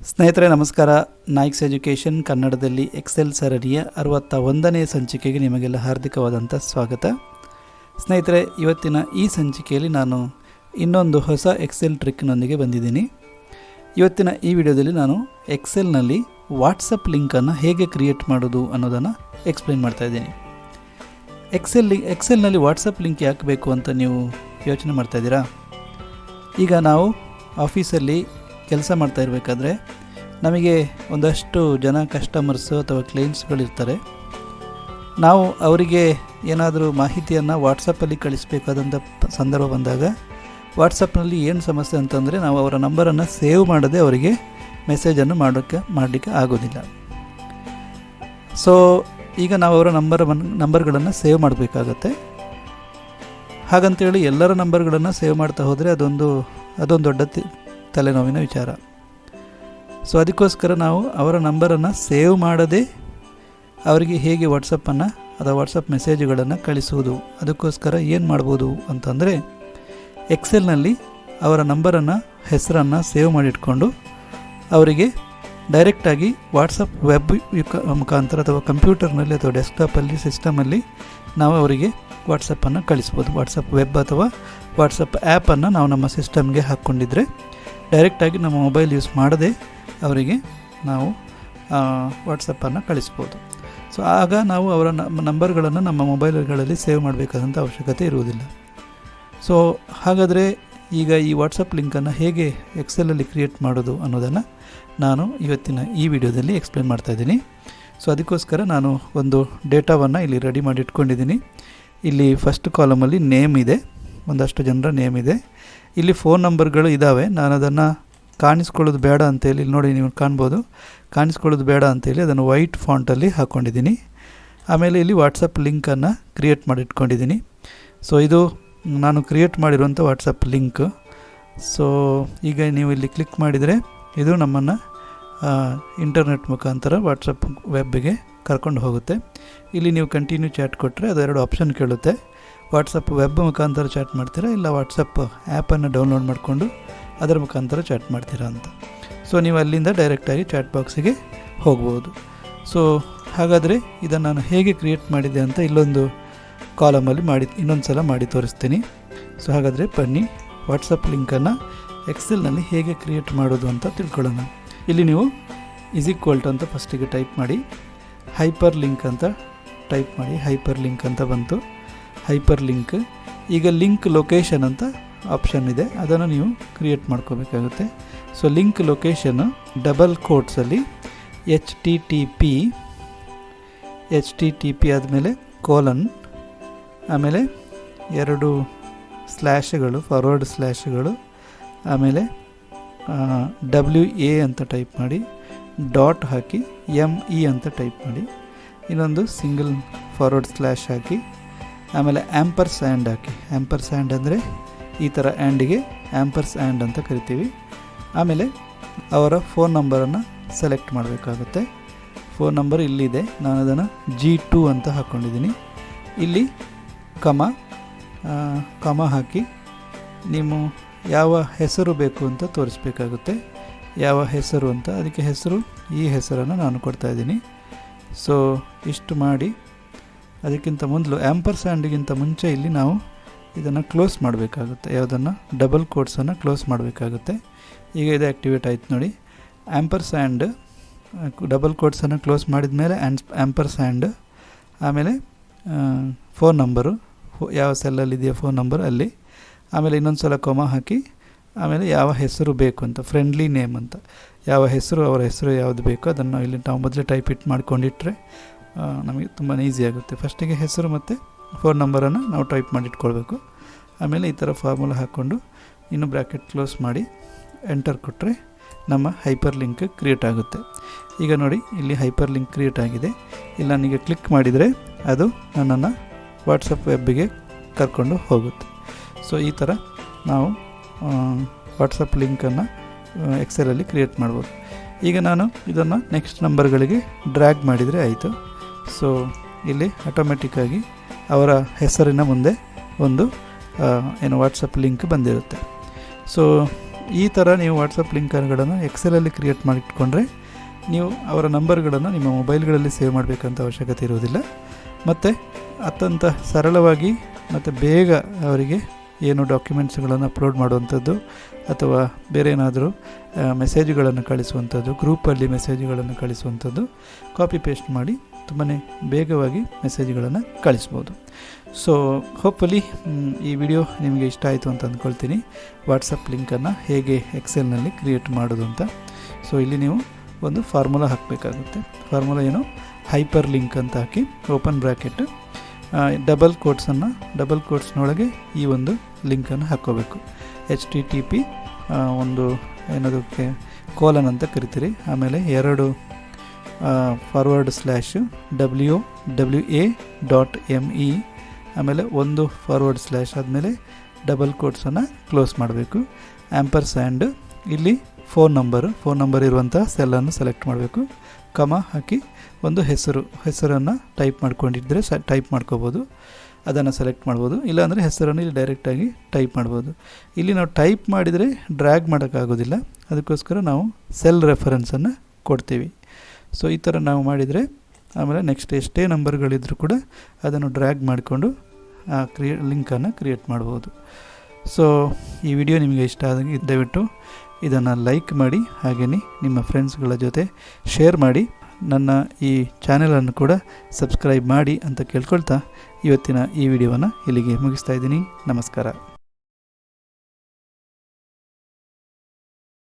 ಸ್ನೇಹಿತರೆ ನಮಸ್ಕಾರ. ನಾಯ್ಕ್ಸ್ ಎಜುಕೇಷನ್ ಕನ್ನಡದಲ್ಲಿ ಎಕ್ಸೆಲ್ ಸರಣಿಯ 61ನೇ ಸಂಚಿಕೆಗೆ ನಿಮಗೆಲ್ಲ ಹಾರ್ದಿಕವಾದಂಥ ಸ್ವಾಗತ. ಸ್ನೇಹಿತರೆ, ಇವತ್ತಿನ ಈ ಸಂಚಿಕೆಯಲ್ಲಿ ನಾನು ಇನ್ನೊಂದು ಹೊಸ ಎಕ್ಸೆಲ್ ಟ್ರಿಕ್ನೊಂದಿಗೆ ಬಂದಿದ್ದೀನಿ. ಇವತ್ತಿನ ಈ ವಿಡಿಯೋದಲ್ಲಿ ನಾನು ಎಕ್ಸೆಲ್ನಲ್ಲಿ ವಾಟ್ಸಪ್ ಲಿಂಕನ್ನು ಹೇಗೆ ಕ್ರಿಯೇಟ್ ಮಾಡೋದು ಅನ್ನೋದನ್ನು ಎಕ್ಸ್ಪ್ಲೇನ್ ಮಾಡ್ತಾ ಇದ್ದೀನಿ. ಎಕ್ಸೆಲ್ನಲ್ಲಿ ವಾಟ್ಸಪ್ ಲಿಂಕ್ ಯಾಕೆ ಬೇಕು ಅಂತ ನೀವು ಯೋಚನೆ ಮಾಡ್ತಾಯಿದ್ದೀರಾ? ಈಗ ನಾವು ಆಫೀಸಲ್ಲಿ ಕೆಲಸ ಮಾಡ್ತಾ ಇರಬೇಕಾದ್ರೆ ನಮಗೆ ಒಂದಷ್ಟು ಜನ ಕಸ್ಟಮರ್ಸು ಅಥವಾ ಕ್ಲೈಂಟ್ಸ್ಗಳಿರ್ತಾರೆ. ನಾವು ಅವರಿಗೆ ಏನಾದರೂ ಮಾಹಿತಿಯನ್ನು ವಾಟ್ಸಪ್ಪಲ್ಲಿ ಕಳಿಸಬೇಕಾದಂಥ ಸಂದರ್ಭ ಬಂದಾಗ ವಾಟ್ಸಪ್ನಲ್ಲಿ ಏನು ಸಮಸ್ಯೆ ಅಂತಂದರೆ ನಾವು ಅವರ ನಂಬರನ್ನು ಸೇವ್ ಮಾಡದೆ ಅವರಿಗೆ ಮೆಸೇಜನ್ನು ಮಾಡಲಿಕ್ಕೆ ಆಗೋದಿಲ್ಲ. ಸೊ ಈಗ ನಾವು ಅವರ ನಂಬರ್ಗಳನ್ನು ಸೇವ್ ಮಾಡಬೇಕಾಗತ್ತೆ. ಹಾಗಂತೇಳಿ ಎಲ್ಲರ ನಂಬರ್ಗಳನ್ನು ಸೇವ್ ಮಾಡ್ತಾ ಹೋದರೆ ಅದೊಂದು ದೊಡ್ಡ ತಲೆನೋವಿನ ವಿಚಾರ. ಸೊ ಅದಕ್ಕೋಸ್ಕರ ನಾವು ಅವರ ನಂಬರನ್ನು ಸೇವ್ ಮಾಡದೆ ಅವರಿಗೆ ಹೇಗೆ ವಾಟ್ಸಪ್ಪನ್ನು ಅಥವಾ ವಾಟ್ಸಪ್ ಮೆಸೇಜ್ಗಳನ್ನು ಕಳಿಸುವುದು, ಅದಕ್ಕೋಸ್ಕರ ಏನು ಮಾಡ್ಬೋದು ಅಂತಂದರೆ ಎಕ್ಸೆಲ್ನಲ್ಲಿ ಅವರ ಹೆಸರನ್ನು ಸೇವ್ ಮಾಡಿಟ್ಕೊಂಡು ಅವರಿಗೆ ಡೈರೆಕ್ಟಾಗಿ ವಾಟ್ಸಪ್ ವೆಬ್ ಮುಖಾಂತರ ಅಥವಾ ಕಂಪ್ಯೂಟರ್ನಲ್ಲಿ ಅಥವಾ ಡೆಸ್ಕ್ಟಾಪಲ್ಲಿ ಸಿಸ್ಟಮಲ್ಲಿ ನಾವು ಅವರಿಗೆ ವಾಟ್ಸಪ್ಪನ್ನು ಕಳಿಸ್ಬೋದು. ವಾಟ್ಸಪ್ ವೆಬ್ ಅಥವಾ ವಾಟ್ಸಪ್ ಆ್ಯಪನ್ನು ನಾವು ನಮ್ಮ ಸಿಸ್ಟಮ್ಗೆ ಹಾಕ್ಕೊಂಡಿದ್ರೆ ಡೈರೆಕ್ಟಾಗಿ ನಮ್ಮ ಮೊಬೈಲ್ ಯೂಸ್ ಮಾಡದೆ ಅವರಿಗೆ ನಾವು ವಾಟ್ಸಪ್ಪನ್ನು ಕಳಿಸ್ಬೋದು. ಸೊ ಆಗ ನಾವು ಅವರ ನಂಬರ್ಗಳನ್ನು ನಮ್ಮ ಮೊಬೈಲ್ಗಳಲ್ಲಿ ಸೇವ್ ಮಾಡಬೇಕಾದಂಥ ಅವಶ್ಯಕತೆ ಇರುವುದಿಲ್ಲ. ಸೊ ಹಾಗಾದರೆ ಈಗ ಈ ವಾಟ್ಸಪ್ ಲಿಂಕನ್ನು ಹೇಗೆ ಎಕ್ಸೆಲಲ್ಲಿ ಕ್ರಿಯೇಟ್ ಮಾಡೋದು ಅನ್ನೋದನ್ನು ನಾನು ಇವತ್ತಿನ ಈ ವಿಡಿಯೋದಲ್ಲಿ ಎಕ್ಸ್ಪ್ಲೇನ್ ಮಾಡ್ತಾಯಿದ್ದೀನಿ. ಸೊ ಅದಕ್ಕೋಸ್ಕರ ನಾನು ಒಂದು ಡೇಟಾವನ್ನು ಇಲ್ಲಿ ರೆಡಿ ಮಾಡಿ ಇಟ್ಕೊಂಡಿದ್ದೀನಿ. ಇಲ್ಲಿ ಫಸ್ಟ್ ಕಾಲಮಲ್ಲಿ ನೇಮ್ ಇದೆ, ಒಂದಷ್ಟು ಜನರ ನೇಮ್ ಇದೆ. ಇಲ್ಲಿ ಫೋನ್ ನಂಬರ್ಗಳು ಇದ್ದಾವೆ. ನಾನು ಅದನ್ನು ಕಾಣಿಸ್ಕೊಳ್ಳೋದು ಬೇಡ ಅಂತೇಳಿ, ಇಲ್ಲಿ ನೋಡಿ ನೀವು ಕಾಣ್ಬೋದು, ಕಾಣಿಸ್ಕೊಳ್ಳೋದು ಬೇಡ ಅಂತೇಳಿ ಅದನ್ನು ವೈಟ್ ಫಾಂಟಲ್ಲಿ ಹಾಕ್ಕೊಂಡಿದ್ದೀನಿ. ಆಮೇಲೆ ಇಲ್ಲಿ ವಾಟ್ಸಪ್ ಲಿಂಕನ್ನು ಕ್ರಿಯೇಟ್ ಮಾಡಿ ಇಟ್ಕೊಂಡಿದ್ದೀನಿ. ಸೊ ಇದು ನಾನು ಕ್ರಿಯೇಟ್ ಮಾಡಿರುವಂಥ ವಾಟ್ಸಪ್ ಲಿಂಕ್. ಸೊ ಈಗ ನೀವು ಇಲ್ಲಿ ಕ್ಲಿಕ್ ಮಾಡಿದರೆ ಇದು ನಮ್ಮನ್ನು ಇಂಟರ್ನೆಟ್ ಮುಖಾಂತರ ವಾಟ್ಸಪ್ ವೆಬ್ಗೆ ಕರ್ಕೊಂಡು ಹೋಗುತ್ತೆ. ಇಲ್ಲಿ ನೀವು ಕಂಟಿನ್ಯೂ ಚಾಟ್ ಕೊಟ್ಟರೆ ಅದು 2 ಆಪ್ಷನ್ ಕೇಳುತ್ತೆ. ವಾಟ್ಸಪ್ ವೆಬ್ ಮುಖಾಂತರ ಚಾಟ್ ಮಾಡ್ತೀರಾ, ಇಲ್ಲ ವಾಟ್ಸಪ್ ಆ್ಯಪನ್ನು ಡೌನ್ಲೋಡ್ ಮಾಡಿಕೊಂಡು ಅದರ ಮುಖಾಂತರ ಚಾಟ್ ಮಾಡ್ತೀರಾ ಅಂತ. ಸೊ ನೀವು ಅಲ್ಲಿಂದ ಡೈರೆಕ್ಟಾಗಿ ಚಾಟ್ ಬಾಕ್ಸಿಗೆ ಹೋಗ್ಬೋದು. ಸೊ ಹಾಗಾದರೆ ಇದನ್ನು ನಾನು ಹೇಗೆ ಕ್ರಿಯೇಟ್ ಮಾಡಿದೆ ಅಂತ ಇಲ್ಲೊಂದು ಕಾಲಮಲ್ಲಿ ಇನ್ನೊಂದು ಸಲ ಮಾಡಿ ತೋರಿಸ್ತೀನಿ. ಸೊ ಹಾಗಾದರೆ ಬನ್ನಿ ವಾಟ್ಸಪ್ ಲಿಂಕನ್ನು ಎಕ್ಸೆಲ್ನಲ್ಲಿ ಹೇಗೆ ಕ್ರಿಯೇಟ್ ಮಾಡೋದು ಅಂತ ತಿಳ್ಕೊಳ್ಳೋಣ. ಇಲ್ಲಿ ನೀವು = ಅಂತ ಫಸ್ಟಿಗೆ ಟೈಪ್ ಮಾಡಿ, ಹೈಪರ್ ಲಿಂಕ್ ಅಂತ ಟೈಪ್ ಮಾಡಿ. ಹೈಪರ್ ಲಿಂಕ್ ಅಂತ ಬಂತು, ಹೈಪರ್ ಲಿಂಕ್. ಈಗ ಲಿಂಕ್ ಲೊಕೇಶನ್ ಅಂತ ಆಪ್ಷನ್ ಇದೆ, ಅದನ್ನು ನೀವು ಕ್ರಿಯೇಟ್ ಮಾಡ್ಕೋಬೇಕಾಗುತ್ತೆ. ಸೊ ಲಿಂಕ್ ಲೊಕೇಶನ್ನು ಡಬಲ್ ಕೋಟ್ಸಲ್ಲಿ HTTP ಆದಮೇಲೆ ಕೋಲನ್, ಆಮೇಲೆ 2 ಸ್ಲ್ಯಾಶ್ಗಳು, ಫಾರ್ವರ್ಡ್ ಸ್ಲ್ಯಾಶ್ಗಳು, ಆಮೇಲೆ WA ಅಂತ ಟೈಪ್ ಮಾಡಿ, ಡಾಟ್ ಹಾಕಿ, ME ಅಂತ ಟೈಪ್ ಮಾಡಿ, ಇನ್ನೊಂದು ಸಿಂಗಲ್ ಫಾರ್ವರ್ಡ್ ಸ್ಲ್ಯಾಶ್ ಹಾಕಿ, ಆಮೇಲೆ ಆ್ಯಂಪರ್ಸ್ಯಾಂಡ್ ಹಾಕಿ. ಆ್ಯಂಪರ್ಸ್ಯಾಂಡ್ ಅಂದರೆ ಈ ಥರ ಆ್ಯಂಡಿಗೆ ಆ್ಯಂಪರ್ಸ್ಯಾಂಡ್ ಅಂತ ಕರಿತೀವಿ. ಆಮೇಲೆ ಅವರ ಫೋನ್ ನಂಬರನ್ನು ಸೆಲೆಕ್ಟ್ ಮಾಡಬೇಕಾಗುತ್ತೆ. ಫೋನ್ ನಂಬರ್ ಇಲ್ಲಿದೆ, ನಾನು ಅದನ್ನು G2 ಅಂತ ಹಾಕ್ಕೊಂಡಿದ್ದೀನಿ. ಇಲ್ಲಿ ಕಮ ಹಾಕಿ ನೀವು ಯಾವ ಹೆಸರು ಬೇಕು ಅಂತ ತೋರಿಸ್ಬೇಕಾಗುತ್ತೆ. ಯಾವ ಹೆಸರು ಅಂತ, ಅದಕ್ಕೆ ಈ ಹೆಸರನ್ನು ನಾನು ಕೊಡ್ತಾಯಿದ್ದೀನಿ. ಸೊ ಇಷ್ಟು ಮಾಡಿ, ಅದಕ್ಕಿಂತ ಮೊದಲು ಆ್ಯಂಪರ್ಸ್ಯಾಂಡ್ಗಿಂತ ಮುಂಚೆ ಇಲ್ಲಿ ನಾವು ಇದನ್ನು ಕ್ಲೋಸ್ ಮಾಡಬೇಕಾಗುತ್ತೆ. ಯಾವುದನ್ನು? ಡಬಲ್ ಕೋಟ್ಸನ್ನು ಕ್ಲೋಸ್ ಮಾಡಬೇಕಾಗುತ್ತೆ. ಈಗ ಇದು ಆ್ಯಕ್ಟಿವೇಟ್ ಆಯ್ತು ನೋಡಿ. ಆ್ಯಂಪರ್ಸ್ಯಾಂಡ್ ಡಬಲ್ ಕೋಟ್ಸನ್ನು ಕ್ಲೋಸ್ ಮಾಡಿದ ಮೇಲೆ ಆ್ಯಂಪರ್ಸ್ಯಾಂಡ್, ಆಮೇಲೆ ಫೋನ್ ನಂಬರು, ಯಾವ ಸೆಲ್ಲಲ್ಲಿದೆಯೋ ಫೋನ್ ನಂಬರ್ ಅಲ್ಲಿ, ಆಮೇಲೆ ಇನ್ನೊಂದು ಸಲ ಹಾಕಿ, ಆಮೇಲೆ ಯಾವ ಹೆಸರು ಬೇಕು ಅಂತ, ಫ್ರೆಂಡ್ಲಿ ನೇಮ್ ಅಂತ, ಯಾವ ಹೆಸರು, ಅವರ ಹೆಸರು ಯಾವುದು ಬೇಕೋ ಅದನ್ನು ಇಲ್ಲಿ ನಾವು ಮೊದಲೇ ಟೈಪ್ ಮಾಡಿಕೊಂಡಿಟ್ರೆ ನಮಗೆ ತುಂಬಾ ಈಸಿ ಆಗುತ್ತೆ. ಫಸ್ಟಿಗೆ ಹೆಸರು ಮತ್ತು ಫೋನ್ ನಂಬರನ್ನು ನಾವು ಟೈಪ್ ಮಾಡಿ ಇಟ್ಕೊಳ್ಬೇಕು. ಆಮೇಲೆ ಈ ಥರ ಫಾರ್ಮುಲಾ ಹಾಕ್ಕೊಂಡು ಇನ್ನು ಬ್ರ್ಯಾಕೆಟ್ ಕ್ಲೋಸ್ ಮಾಡಿ ಎಂಟರ್ ಕೊಟ್ಟರೆ ನಮ್ಮ ಹೈಪರ್ ಲಿಂಕ್ ಕ್ರಿಯೇಟ್ ಆಗುತ್ತೆ. ಈಗ ನೋಡಿ ಇಲ್ಲಿ ಹೈಪರ್ ಲಿಂಕ್ ಕ್ರಿಯೇಟ್ ಆಗಿದೆ. ಇಲ್ಲಿ ನನಗೆ ಕ್ಲಿಕ್ ಮಾಡಿದರೆ ಅದು ನನ್ನನ್ನು ವಾಟ್ಸಪ್ ವೆಬ್ಬಿಗೆ ಕರ್ಕೊಂಡು ಹೋಗುತ್ತೆ. ಸೊ ಈ ಥರ ನಾವು ವಾಟ್ಸಪ್ ಲಿಂಕನ್ನು ಎಕ್ಸೆಲಲ್ಲಿ ಕ್ರಿಯೇಟ್ ಮಾಡ್ಬೋದು. ಈಗ ನಾನು ಇದನ್ನು ನೆಕ್ಸ್ಟ್ ನಂಬರ್ಗಳಿಗೆ ಡ್ರ್ಯಾಗ್ ಮಾಡಿದರೆ ಆಯಿತು. ಸೊ ಇಲ್ಲಿ ಆಟೋಮೆಟಿಕ್ಕಾಗಿ ಅವರ ಹೆಸರಿನ ಮುಂದೆ ಒಂದು ವಾಟ್ಸಪ್ ಲಿಂಕ್ ಬಂದಿರುತ್ತೆ. ಸೊ ಈ ಥರ ನೀವು ವಾಟ್ಸಪ್ ಲಿಂಕ್ಗಳನ್ನು ಎಕ್ಸೆಲಲ್ಲಿ ಕ್ರಿಯೇಟ್ ಮಾಡಿಟ್ಕೊಂಡ್ರೆ ನೀವು ಅವರ ನಂಬರ್ಗಳನ್ನು ನಿಮ್ಮ ಮೊಬೈಲ್ಗಳಲ್ಲಿ ಸೇವ್ ಮಾಡಬೇಕಂತ ಅವಶ್ಯಕತೆ ಇರುವುದಿಲ್ಲ. ಮತ್ತು ಅತ್ಯಂತ ಸರಳವಾಗಿ ಮತ್ತು ಬೇಗ ಅವರಿಗೆ ಏನು ಡಾಕ್ಯುಮೆಂಟ್ಸ್ಗಳನ್ನು ಅಪ್ಲೋಡ್ ಮಾಡುವಂಥದ್ದು ಅಥವಾ ಬೇರೆ ಏನಾದರೂ ಮೆಸೇಜ್ಗಳನ್ನು ಕಳಿಸುವಂಥದ್ದು, ಗ್ರೂಪಲ್ಲಿ ಮೆಸೇಜ್ಗಳನ್ನು ಕಳಿಸುವಂಥದ್ದು ಕಾಪಿ ಪೇಸ್ಟ್ ಮಾಡಿ ತುಂಬಾ ಬೇಗವಾಗಿ ಮೆಸೇಜ್ಗಳನ್ನು ಕಳಿಸ್ಬೋದು. ಸೊ ಹೋಪ್ಫುಲಿ ಈ ವಿಡಿಯೋ ನಿಮಗೆ ಇಷ್ಟ ಆಯಿತು ಅಂತ ಅಂದ್ಕೊಳ್ತೀನಿ. ವಾಟ್ಸಪ್ ಲಿಂಕನ್ನು ಹೇಗೆ ಎಕ್ಸೆಲ್ನಲ್ಲಿ ಕ್ರಿಯೇಟ್ ಮಾಡೋದು ಅಂತ. ಸೊ ಇಲ್ಲಿ ನೀವು ಒಂದು ಫಾರ್ಮುಲಾ ಹಾಕಬೇಕಾಗುತ್ತೆ. ಫಾರ್ಮುಲಾ ಏನು, ಹೈಪರ್ ಲಿಂಕ್ ಅಂತ ಹಾಕಿ ಓಪನ್ ಬ್ರ್ಯಾಕೆಟ್ ಡಬಲ್ ಕೋಟ್ಸ್ನೊಳಗೆ ಈ ಒಂದು ಲಿಂಕನ್ನು ಹಾಕ್ಕೋಬೇಕು. HTTP ಒಂದು ಏನದಕ್ಕೆ ಕೋಲನ್ ಅಂತ ಕರಿತೀರಿ, ಆಮೇಲೆ 2 /WWA.me, ಆಮೇಲೆ 1 / ಆದಮೇಲೆ ಡಬಲ್ ಕೋಟ್ಸನ್ನು ಕ್ಲೋಸ್ ಮಾಡಬೇಕು. ಆ್ಯಂಪರ್ಸ್ಯಾಂಡ್ ಇಲ್ಲಿ ಫೋನ್ ನಂಬರ್ ಇರುವಂಥ ಸೆಲ್ಲನ್ನು ಸೆಲೆಕ್ಟ್ ಮಾಡಬೇಕು. ಕಮ ಹಾಕಿ ಒಂದು ಹೆಸರನ್ನು ಟೈಪ್ ಮಾಡ್ಕೊಂಡಿದ್ದರೆ ಟೈಪ್ ಮಾಡ್ಕೋಬೋದು, ಅದನ್ನು ಸೆಲೆಕ್ಟ್ ಮಾಡ್ಬೋದು. ಇಲ್ಲಾಂದರೆ ಹೆಸರನ್ನು ಇಲ್ಲಿ ಡೈರೆಕ್ಟಾಗಿ ಟೈಪ್ ಮಾಡ್ಬೋದು. ಇಲ್ಲಿ ನಾವು ಟೈಪ್ ಮಾಡಿದರೆ ಡ್ರ್ಯಾಗ್ ಮಾಡೋಕ್ಕಾಗೋದಿಲ್ಲ, ಅದಕ್ಕೋಸ್ಕರ ನಾವು ಸೆಲ್ ರೆಫರೆನ್ಸನ್ನು ಕೊಡ್ತೀವಿ. ಸೊ ಈ ಥರ ನಾವು ಮಾಡಿದರೆ ಆಮೇಲೆ ನೆಕ್ಸ್ಟ್ ಎಷ್ಟೇ ನಂಬರ್ಗಳಿದ್ರೂ ಕೂಡ ಅದನ್ನು ಡ್ರ್ಯಾಗ್ ಮಾಡಿಕೊಂಡು ಲಿಂಕನ್ನು ಕ್ರಿಯೇಟ್ ಮಾಡ್ಬೋದು. ಸೊ ಈ ವಿಡಿಯೋ ನಿಮಗೆ ಇಷ್ಟ ಆದಾಗ ದಯವಿಟ್ಟು ಇದನ್ನು ಲೈಕ್ ಮಾಡಿ, ಹಾಗೆಯೇ ನಿಮ್ಮ ಫ್ರೆಂಡ್ಸ್ಗಳ ಜೊತೆ ಶೇರ್ ಮಾಡಿ. ನನ್ನ ಈ ಚಾನೆಲನ್ನು ಕೂಡ ಸಬ್ಸ್ಕ್ರೈಬ್ ಮಾಡಿ ಅಂತ ಕೇಳ್ಕೊಳ್ತಾ ಇವತ್ತಿನ ಈ ವಿಡಿಯೋವನ್ನು ಇಲ್ಲಿಗೆ ಮುಗಿಸ್ತಾ ಇದ್ದೀನಿ. ನಮಸ್ಕಾರ.